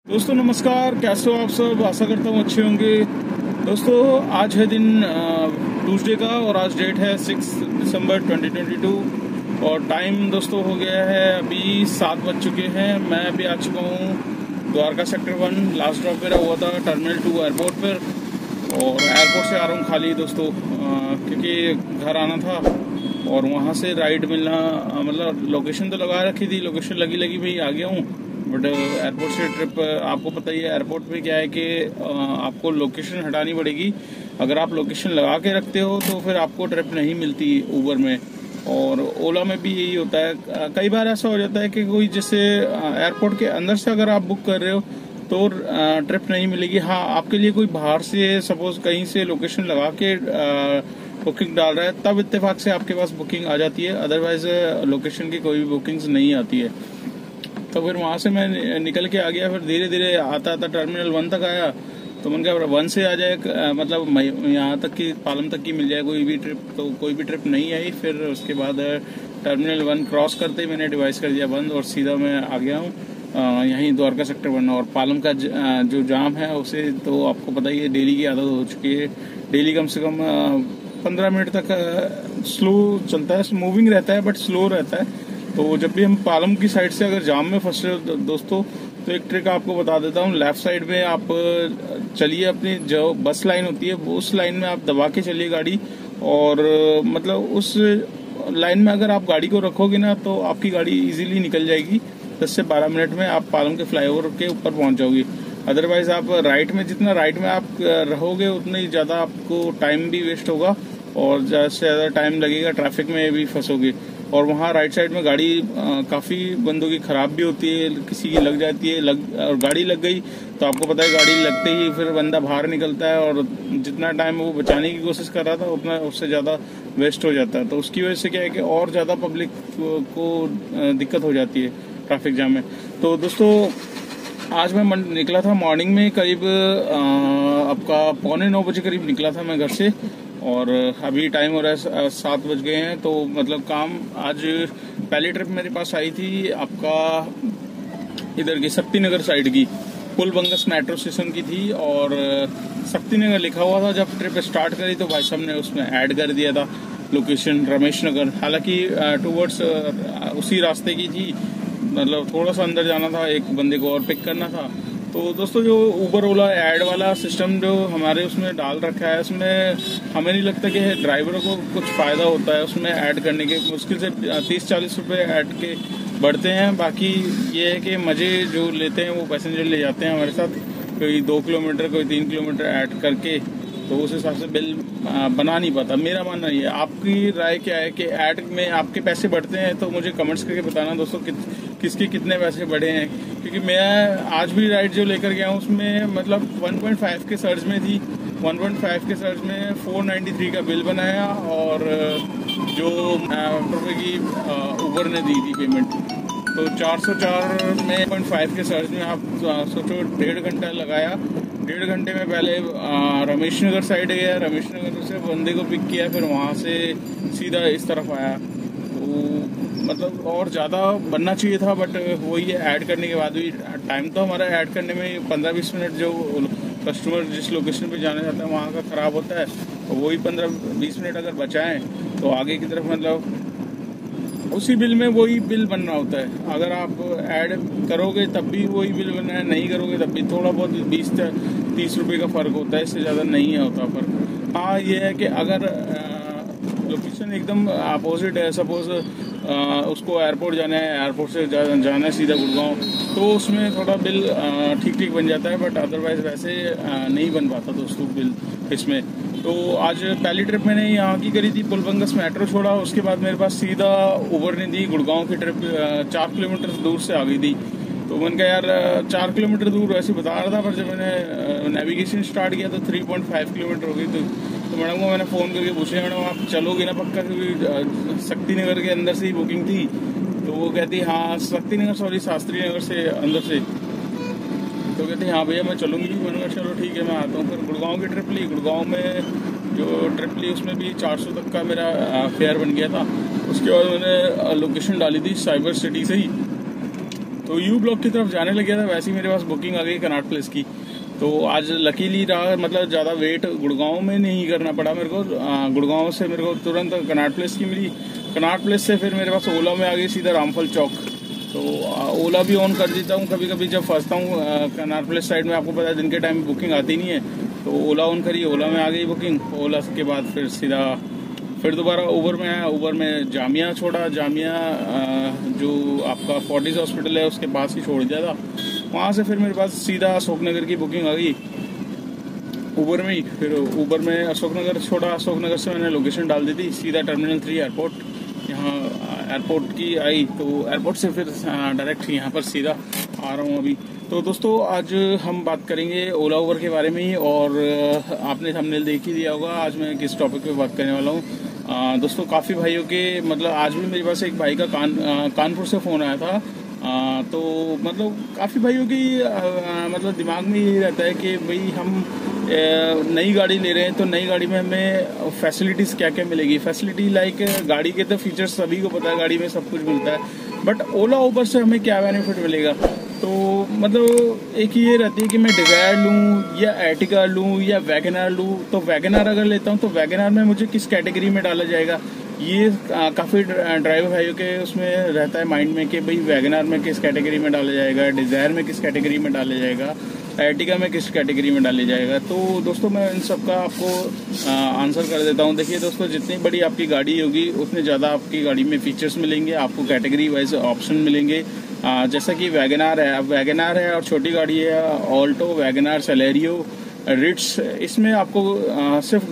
दोस्तों नमस्कार, कैसे हो आप सब। आशा करता हूँ अच्छे होंगे। दोस्तों आज है दिन ट्यूसडे का और आज डेट है 6 दिसंबर 2022 और टाइम दोस्तों हो गया है अभी 7 बज चुके हैं। मैं अभी आ चुका हूँ द्वारका सेक्टर 1। लास्ट ड्रॉप मेरा हुआ था टर्मिनल 2 एयरपोर्ट पर और एयरपोर्ट से आ रहा हूँ खाली दोस्तों, क्योंकि घर आना था और वहाँ से राइड मिलना, मतलब लोकेशन तो लगा रखी थी, लोकेशन लगी भाई आ गया हूँ। बट एयरपोर्ट से ट्रिप, आपको पता ही है एयरपोर्ट पे क्या है कि आपको लोकेशन हटानी पड़ेगी। अगर आप लोकेशन लगा के रखते हो तो फिर आपको ट्रिप नहीं मिलती ऊबर में, और ओला में भी यही होता है। कई बार ऐसा हो जाता है कि कोई जैसे एयरपोर्ट के अंदर से अगर आप बुक कर रहे हो तो ट्रिप नहीं मिलेगी। हाँ, आपके लिए कोई बाहर से सपोज कहीं से लोकेशन लगा के बुकिंग डाल रहा है तब इत्तेफाक से आपके पास बुकिंग आ जाती है, अदरवाइज लोकेशन की कोई भी बुकिंग्स नहीं आती है। तो फिर वहां से मैं निकल के आ गया, फिर धीरे धीरे आता टर्मिनल 1 तक आया। तो मैंने कहा 1 से आ जाए, मतलब यहाँ तक की पालम तक की मिल जाए कोई भी ट्रिप। तो कोई भी ट्रिप नहीं आई। फिर उसके बाद टर्मिनल 1 क्रॉस करते ही मैंने डिवाइस कर दिया बंद और सीधा मैं आ गया हूँ यहीं द्वारका सेक्टर 1। और पालम का जो जाम है उसे तो आपको पता ही है, डेली की आदत हो चुकी है। डेली कम से कम 15 मिनट तक स्लो चलता है, मूविंग रहता है बट स्लो रहता है। तो जब भी हम पालम की साइड से अगर जाम में फंसे दोस्तों, तो एक ट्रिक आपको बता देता हूँ। लेफ्ट साइड में आप चलिए, अपनी जो बस लाइन होती है वो उस लाइन में आप दबा के चलिए गाड़ी, और मतलब उस लाइन में अगर आप गाड़ी को रखोगे ना तो आपकी गाड़ी इजीली निकल जाएगी। 10 से 12 मिनट में आप पालम के फ्लाईओवर के ऊपर पहुंच जाओगे। अदरवाइज आप राइट में, जितना राइट में आप रहोगे उतना ही ज्यादा आपको टाइम भी वेस्ट होगा और ज्यादा से ज्यादा टाइम लगेगा, ट्रैफिक में भी फंसोगे। और वहाँ राइट साइड में गाड़ी काफी बंदों की खराब भी होती है, किसी की लग जाती है, और गाड़ी लग गई तो आपको पता है गाड़ी लगते ही फिर बंदा बाहर निकलता है और जितना टाइम वो बचाने की कोशिश कर रहा था उतना उससे ज्यादा वेस्ट हो जाता है। तो उसकी वजह से क्या है कि और ज्यादा पब्लिक को दिक्कत हो जाती है ट्रैफिक जाम में। तो दोस्तों आज मैं निकला था मॉर्निंग में, करीब आपका 8:45 बजे करीब निकला था मैं घर से, और अभी टाइम हो रहा है 7 बज गए हैं। तो मतलब काम आज पहली ट्रिप मेरे पास आई थी आपका इधर की शक्ति नगर साइड की, पुलबंगस मेट्रो स्टेशन की थी, और शक्ति नगर लिखा हुआ था। जब ट्रिप स्टार्ट करी तो भाई साहब ने उसमें ऐड कर दिया था लोकेशन रमेश नगर। हालांकि टूवर्ड्स उसी रास्ते की थी, मतलब थोड़ा सा अंदर जाना था, एक बंदे को और पिक करना था। तो दोस्तों जो उबर ओला ऐड वाला सिस्टम जो हमारे उसमें डाल रखा है, उसमें हमें नहीं लगता कि ड्राइवरों को कुछ फ़ायदा होता है उसमें ऐड करने के। मुश्किल से 30-40 रुपये ऐड के बढ़ते हैं। बाकी ये है कि मज़े जो लेते हैं वो पैसेंजर ले जाते हैं हमारे साथ, कोई 2 किलोमीटर कोई 3 किलोमीटर ऐड करके, तो उस हिसाब से बिल बना नहीं पाता। मेरा मानना ये है। आपकी राय क्या है कि ऐड में आपके पैसे बढ़ते हैं? तो मुझे कमेंट्स करके बताना दोस्तों किसके कितने पैसे बढ़े हैं, क्योंकि मैं आज भी राइड जो लेकर गया हूँ उसमें मतलब 1.5 के सर्ज में थी। 1.5 के सर्ज में 493 का बिल बनाया, और जो रुपये की उबर ने दी थी पेमेंट, तो 404 में 1.5 के सर्च में आप सोचो 1.5 घंटा लगाया। 1.5 घंटे में पहले रमेश नगर साइड गया, रमेश नगर से बंदे को पिक किया, फिर वहाँ से सीधा इस तरफ आया। तो मतलब और ज़्यादा बनना चाहिए था, बट वही है, ऐड करने के बाद भी टाइम तो हमारा ऐड करने में 15-20 मिनट जो कस्टमर जिस लोकेशन पे जाना चाहता है वहाँ का ख़राब होता है, और वही 15-20 मिनट अगर बचाएं तो आगे की तरफ मतलब उसी बिल में वही बिल बनना होता है। अगर आप ऐड करोगे तब भी वही बिल बनना है, नहीं करोगे तब भी थोड़ा बहुत 20-30 रुपये का फ़र्क होता है, इससे ज़्यादा नहीं होता फ़र्क। हाँ, ये है कि अगर लोकेशन एकदम अपोजिट है, सपोज उसको एयरपोर्ट जाना है, एयरपोर्ट से जाना है सीधा गुड़गांव, तो उसमें थोड़ा बिल ठीक बन जाता है, बट अदरवाइज वैसे नहीं बन पाता दोस्तों बिल इसमें। तो आज पहली ट्रिप मैंने यहाँ की करी थी, पुलबंगस मेट्रो छोड़ा, उसके बाद मेरे पास सीधा उबर ने दी गुड़गांव की ट्रिप 4 किलोमीटर दूर से आ गई थी। तो मैंने कहा यार 4 किलोमीटर दूर वैसे बता रहा था, पर जब मैंने नेविगेशन स्टार्ट किया तो 3.5 किलोमीटर हो गई। तो मैडम को मैंने फ़ोन करके पूछा, मैडम आप चलोगे ना पक्का, क्योंकि शक्ति नगर के अंदर से ही बुकिंग थी। तो वो कहती हाँ शक्ति नगर, सॉरी शास्त्री नगर से अंदर से। तो कहती हाँ भैया मैं चलूँगी। मैंने कहा चलो ठीक है मैं आता हूँ। फिर गुड़गांव की ट्रिप ली। गुड़गांव में जो ट्रिप ली उसमें भी 400 तक का मेरा फेयर बन गया था। उसके बाद मैंने लोकेशन डाली थी साइबर सिटी से ही, तो यू ब्लॉक की तरफ जाने लग गया था, वैसे ही मेरे पास बुकिंग आ गई कनॉट प्लेस की। तो आज लकीली रहा, मतलब ज़्यादा वेट गुड़गांव में नहीं करना पड़ा मेरे को। गुड़गांव से मेरे को तुरंत कनॉट प्लेस की मिली। कनॉट प्लेस से फिर मेरे पास ओला में आ गई सीधा रामफल चौक। तो ओला भी ऑन कर देता हूँ कभी कभी जब फंसता हूँ कनॉट प्लेस साइड में। आपको पता है दिन के टाइम बुकिंग आती नहीं है, तो ओला ऑन करी, ओला में आ गई बुकिंग। ओला के बाद फिर सीधा फिर दोबारा ऊबर में आया। ऊबर में जामिया छोड़ा। जामिया जो आपका फोर्टिस हॉस्पिटल है उसके पास ही छोड़ दिया था। वहाँ से फिर मेरे पास सीधा अशोकनगर की बुकिंग आ गई ऊबर में ही। फिर ऊबर में अशोकनगर छोड़ा। अशोकनगर से मैंने लोकेशन डाल दी थी, सीधा टर्मिनल 3 एयरपोर्ट। यहाँ एयरपोर्ट की आई तो एयरपोर्ट से फिर डायरेक्ट यहाँ पर सीधा आ रहा हूँ अभी। तो दोस्तों आज हम बात करेंगे ओला उबर के बारे में ही, और आपने थंबनेल देख ही दिया होगा आज मैं किस टॉपिक पे बात करने वाला हूँ। दोस्तों काफ़ी भाइयों के, मतलब आज भी मेरे पास एक भाई का कानपुर से फ़ोन आया था। तो मतलब काफ़ी भाइयों की मतलब दिमाग में ये रहता है कि भाई हम नई गाड़ी ले रहे हैं तो नई गाड़ी में हमें फैसिलिटीज़ क्या क्या मिलेगी। फैसिलिटी लाइक गाड़ी के तो फीचर्स सभी को पता है, गाड़ी में सब कुछ मिलता है, बट ओला उबर से हमें क्या बेनिफिट मिलेगा। तो मतलब एक ये रहती है कि मैं डिजायर लूँ या एर्टिगा लूँ या वैगनआर लूँ। तो वैगनआर अगर लेता हूँ तो वैगनआर में मुझे किस कैटेगरी में डाला जाएगा, ये काफ़ी ड्राइवर भाइयों के उसमें रहता है माइंड में कि भाई वैगनआर में किस कैटेगरी में डाला जाएगा, डिज़ायर में किस कैटेगरी में डाला जाएगा, एर्टिगा में किस कैटेगरी में डाला जाएगा। तो दोस्तों मैं इन सब का आपको आंसर कर देता हूँ। देखिए दोस्तों, जितनी बड़ी आपकी गाड़ी होगी उतने ज़्यादा आपकी गाड़ी में फीचर्स मिलेंगे, आपको कैटेगरी वाइज ऑप्शन मिलेंगे। जैसा कि वैगनआर है, अब वैगनआर है और छोटी गाड़ी है ऑल्टो, वैगनआर, सेलेरियो, रिट्स, इसमें आपको सिर्फ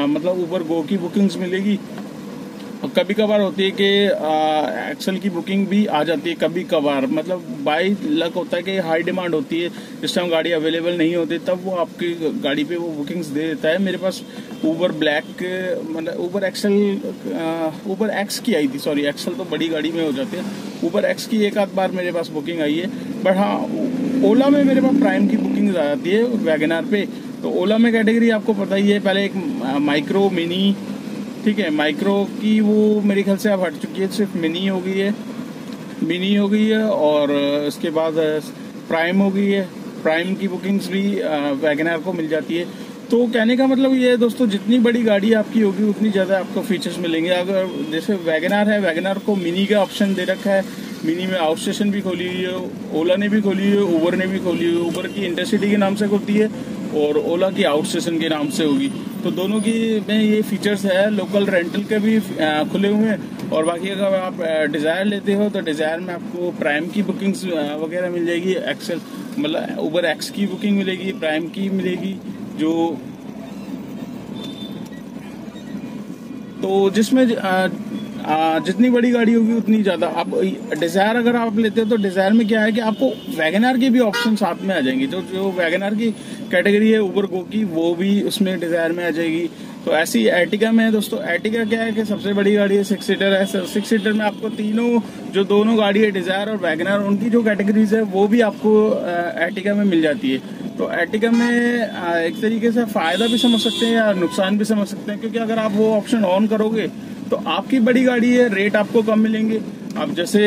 मतलब ऊबर गो की बुकिंग्स मिलेगी। कभी कभार होती है कि एक्सेल की बुकिंग भी आ जाती है, कभी कभार मतलब बाई लक होता है कि हाई डिमांड होती है, जिस टाइम गाड़ी अवेलेबल नहीं होती तब वो आपकी गाड़ी पे वो बुकिंग्स दे देता है। मेरे पास ऊबर ब्लैक, मतलब ऊबर एक्सेल, ऊबर एक्स की आई थी, सॉरी एक्सेल तो बड़ी गाड़ी में हो जाती है, ऊबर एक्स की एक आध बार मेरे पास बुकिंग आई है। बट हाँ, ओला में मेरे पास प्राइम की बुकिंग आ जाती है वैगनआर पे। तो ओला में कैटेगरी आपको पता ही है, पहले एक माइक्रो, मिनी, ठीक है, माइक्रो की वो मेरे ख्याल से अब हट चुकी है, सिर्फ मिनी हो गई है और उसके बाद प्राइम हो गई है। प्राइम की बुकिंग्स भी वैगनआर को मिल जाती है। तो कहने का मतलब ये है दोस्तों, जितनी बड़ी गाड़ी आपकी होगी उतनी ज़्यादा आपको फीचर्स मिलेंगे। अगर जैसे वैगनआर है, वैगनआर को मिनी का ऑप्शन दे रखा है, मिनी में आउट स्टेशन भी खोली हुई है, ओला ने भी खोली हुई है, ऊबर ने भी खोली हुई है। ऊबर की इंटरसिटी के नाम से होती है और ओला की आउट स्टेशन के नाम से होगी। तो दोनों की में ये फीचर्स है। लोकल रेंटल के भी खुले हुए हैं। और बाकी अगर आप डिज़ायर लेते हो तो डिज़ायर में आपको प्राइम की बुकिंग्स वगैरह मिल जाएगी, एक्सेल मतलब ऊबर एक्स की बुकिंग मिलेगी, प्राइम की मिलेगी, जो तो जिसमें जितनी बड़ी गाड़ी होगी उतनी ज़्यादा। अब डिज़ायर अगर आप लेते हो तो डिज़ायर में क्या है कि आपको वैगनआर के भी ऑप्शन साथ में आ जाएंगे। तो जो वैगनआर की कैटेगरी है ऊबर गो की, वो भी उसमें डिज़ायर में आ जाएगी। तो ऐसी एर्टिगा में है दोस्तों। एर्टिगा क्या है कि सबसे बड़ी गाड़ी है, 6 सीटर है। 6 सीटर में आपको तीनों जो दोनों गाड़ी है, डिज़ायर और वैगनआर, उनकी जो कैटेगरीज है वो भी आपको एर्टिगा में मिल जाती है। तो एर्टिगा में एक तरीके से फ़ायदा भी समझ सकते हैं या नुकसान भी समझ सकते हैं, क्योंकि अगर आप वो ऑप्शन ऑन करोगे तो आपकी बड़ी गाड़ी है, रेट आपको कम मिलेंगे। अब जैसे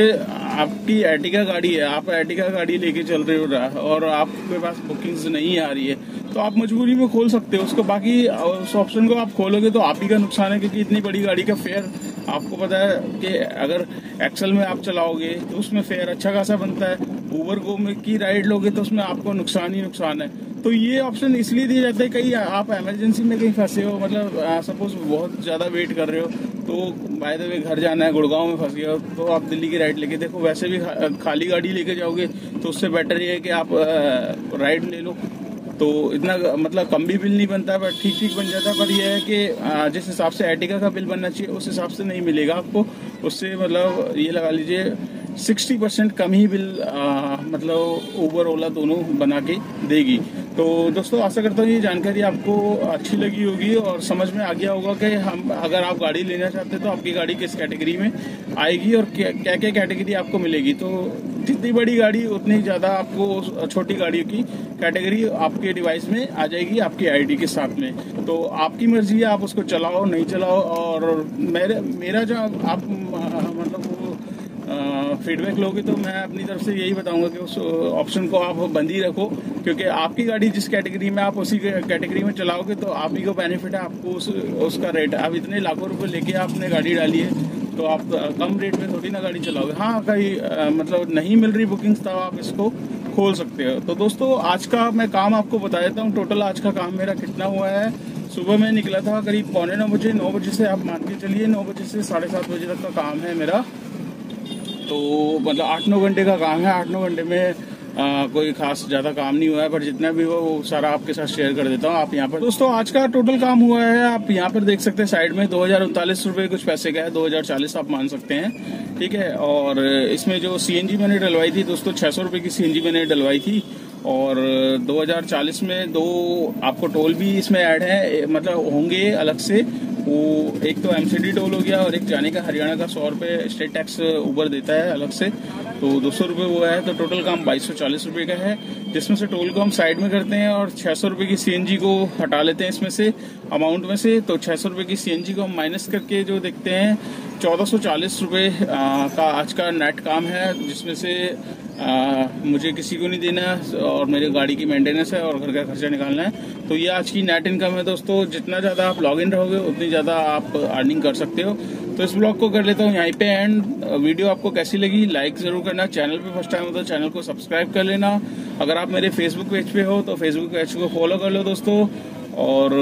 आपकी एर्टिगा गाड़ी है, आप एर्टिगा गाड़ी लेके चल रहे हो और आपके पास बुकिंग्स नहीं आ रही है, तो आप मजबूरी में खोल सकते हो उसको। बाकी उस ऑप्शन को आप खोलोगे तो आप ही का नुकसान है, क्योंकि इतनी बड़ी गाड़ी का फेयर आपको पता है कि अगर एक्सेल में आप चलाओगे तो उसमें फेयर अच्छा खासा बनता है। ऊबर गो में की राइड लोगे तो उसमें आपको नुकसान ही नुकसान है। तो ये ऑप्शन इसलिए दिया जाता है, कहीं आप इमरजेंसी में कहीं फंसे हो, मतलब सपोज बहुत ज़्यादा वेट कर रहे हो, तो बाय द वे घर जाना है, गुड़गांव में फंस गए हो, तो आप दिल्ली की राइड लेके देखो। वैसे भी खाली गाड़ी लेके जाओगे तो उससे बेटर ये है कि आप राइड ले लो। तो इतना मतलब कम भी बिल नहीं बनता, बट ठीक ठीक बन जाता है। पर यह है कि जिस हिसाब से एर्टिगा का बिल बनना चाहिए उस हिसाब से नहीं मिलेगा आपको। उससे मतलब ये लगा लीजिए 60% कम ही बिल मतलब ऊबर ओला दोनों बना के देगी। तो दोस्तों आशा करता हूँ ये जानकारी आपको अच्छी लगी होगी और समझ में आ गया होगा कि हम अगर आप गाड़ी लेना चाहते हैं तो आपकी गाड़ी किस कैटेगरी में आएगी और क्या क्या कैटेगरी आपको मिलेगी। तो जितनी बड़ी गाड़ी उतनी ज़्यादा आपको छोटी गाड़ियों की कैटेगरी आपके डिवाइस में आ जाएगी, आपकी आईडी के साथ में। तो आपकी मर्जी है, आप उसको चलाओ नहीं चलाओ। और मेरा जो आप मतलब फीडबैक लोगे तो मैं अपनी तरफ से यही बताऊंगा कि उस ऑप्शन को आप बंद ही रखो, क्योंकि आपकी गाड़ी जिस कैटेगरी में, आप उसी कैटेगरी में चलाओगे तो आप ही को बेनिफिट है, आपको उसका रेट है। आप इतने लाखों रुपए लेके आपने गाड़ी डाली है तो आप कम रेट में थोड़ी ना गाड़ी चलाओगे। हाँ, कहीं मतलब नहीं मिल रही बुकिंग्स तब आप इसको खोल सकते हो। तो दोस्तों आज का मैं काम आपको बता देता हूँ, टोटल आज का काम मेरा कितना हुआ है। सुबह में निकला था करीब 8:45 बजे, 9 बजे से आप मान के चलिए 9 बजे से 7:30 बजे तक का काम है मेरा। तो मतलब 8-9 घंटे का काम है। 8-9 घंटे में कोई खास ज्यादा काम नहीं हुआ है, पर जितना भी हुआ वो सारा आपके साथ शेयर कर देता हूँ। आप यहाँ पर दोस्तों आज का टोटल काम हुआ है, आप यहाँ पर देख सकते हैं साइड में 2039 रुपये कुछ पैसे का है, 2040 आप मान सकते हैं, ठीक है। और इसमें जो CNG मैंने डलवाई थी दोस्तों, 600 रुपये की CNG मैंने डलवाई थी। और 2040 में 2 आपको टोल भी इसमें ऐड है, मतलब होंगे अलग से। वो एक तो MCD टोल हो गया और एक जाने का हरियाणा का 100 रुपये स्टेट टैक्स ऊबर देता है अलग से, तो 200 रुपये वो है। तो टोटल काम 2240 रुपये का है, जिसमें से टोल को हम साइड में करते हैं और 600 रुपये की CNG को हटा लेते हैं इसमें से अमाउंट में से। तो 600 रुपये की CNG को हम माइनस करके जो देखते हैं 1440 रुपये का आज का नेट काम है, जिसमें से मुझे किसी को नहीं देना और मेरी गाड़ी की मेंटेनेंस है और घर का खर्चा निकालना है। तो ये आज की नेट इनकम है दोस्तों। जितना ज्यादा आप लॉग इन रहोगे उतनी ज्यादा आप अर्निंग कर सकते हो। तो इस ब्लॉग को कर लेता हूँ यहीं पे एंड। वीडियो आपको कैसी लगी लाइक जरूर करना, चैनल पे फर्स्ट टाइम हो तो चैनल को सब्सक्राइब कर लेना। अगर आप मेरे फेसबुक पेज पे हो तो फेसबुक पेज को फॉलो कर लो दोस्तों। और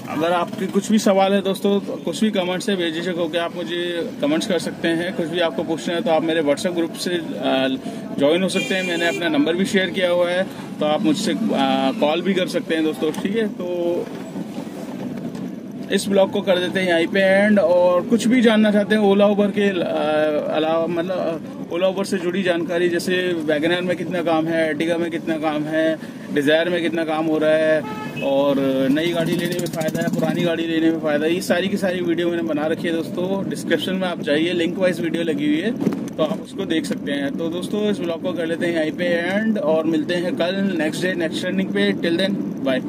अगर आपके कुछ भी सवाल है दोस्तों, तो कुछ भी कमेंट्स है बेझिझक होकर आप मुझे कमेंट्स कर सकते हैं। कुछ भी आपको पूछना है तो आप मेरे व्हाट्सएप ग्रुप से ज्वाइन हो सकते हैं। मैंने अपना नंबर भी शेयर किया हुआ है, तो आप मुझसे कॉल भी कर सकते हैं दोस्तों, ठीक है। तो इस ब्लॉग को कर देते हैं यहीं पे एंड। और कुछ भी जानना चाहते हैं ओला उबर के अलावा, मतलब ओला उबर से जुड़ी जानकारी, जैसे वैगनर में कितना काम है, अर्टिगा में कितना काम है, डिजायर में कितना काम हो रहा है, और नई गाड़ी लेने में फायदा है, पुरानी गाड़ी लेने में फायदा है, ये सारी की सारी वीडियो मैंने बना रखी है दोस्तों। डिस्क्रिप्शन में आप जाइए, लिंक वाइज वीडियो लगी हुई है, तो आप उसको देख सकते हैं। तो दोस्तों इस ब्लॉग को कर लेते हैं यहीं पे एंड, और मिलते हैं कल नेक्स्ट डे नेक्स्ट रनिंग पे। Till then bye.